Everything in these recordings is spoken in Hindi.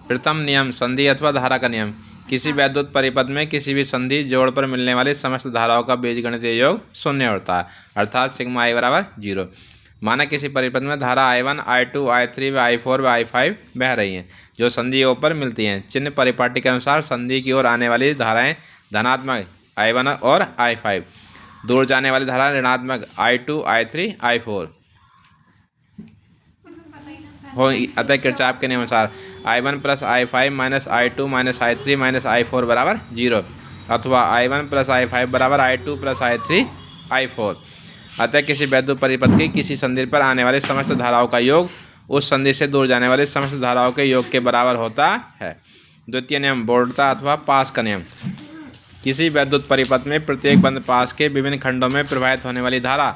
प्रथम नियम, संधि अथवा धारा का नियम। किसी वैद्युत परिपथ में किसी भी संधि जोड़ पर मिलने वाली समस्त धाराओं का बीजगणितीय योग शून्य होता है, अर्थात सिग्मा i बराबर 0। माना किसी परिपथ में धारा I1, I2, I3 व I4 व I5 बह रही हैं, जो संधियों पर मिलती हैं। चिन्ह परिपाटी के अनुसार संधि की ओर आने वाली धाराएं धनात्मक I1 और I5, दूर जाने वाली धारा ऋणात्मक I2, I3, I4 हो। अतः किरचॉफ के नियमानुसार I1 plus I5 minus I2 minus I3 minus I4 बराबर 0, अथवा I1 प्लस I5 बराबर I2 प्लस I3 I4। अतः किसी वैद्युत परिपथ की किसी संधि पर आने वाली समस्त धाराओं का योग उस संधि से दूर जाने वाली समस्त धाराओं के योग के बराबर होता है। द्वितीय नियम, बोर्डता अथवा पास का नियम। किसी वैद्युत परिपथ में प्रत्येक बंद पास के विभिन्न खंडों में प्रवाहित होने वाली धारा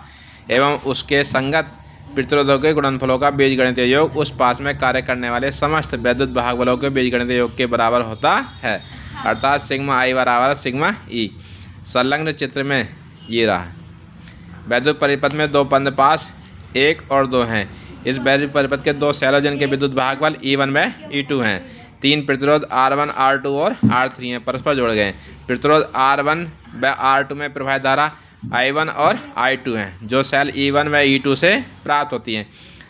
एवं उसके संगत प्रतिरोधों के गुणनफलों का बीजगणितीय योग उस पास में कार्य करने वाले समस्त वैद्युत भाग बलों के बीजगणितीय योग के बराबर होता है, अर्थात सिग्मा i बराबर सिग्मा ई। संलग्न चित्र में ये रहा। वैद्युत परिपथ में दो बंद पास 1 और 2 हैं। इस वैद्युत परिपथ के दो सेल जिनके विद्युत भाग बल E1 व E2 हैं। 3 प्रतिरोध R1, R2 और R3 हैं, परस्पर जोड़ गए। प्रतिरोध R1 व R2 में प्रवाहित धारा I1 और I2 हैं, जो सेल E1 व E2 से प्राप्त होती हैं।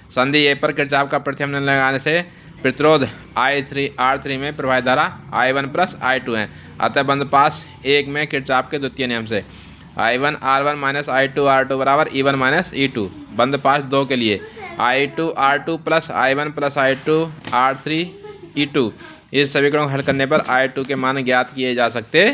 संधि ए पर किरचॉफ का प्रथम नियम लगाने से प्रतिरोध R3 में प्रवाहित धारा I1 प्लस I2 हैं। अतः बंद पास 1 में किरचॉफ के द्वितीय नियम से I1 R1 minus I2 R2 बराबर E1 माइनस E2। बंद पास 2 के लिए I2 R2 plus I1 plus I2 R3 E2। इस समीकरण को हल करने पर I2 के मान ज्ञात किए जा सकते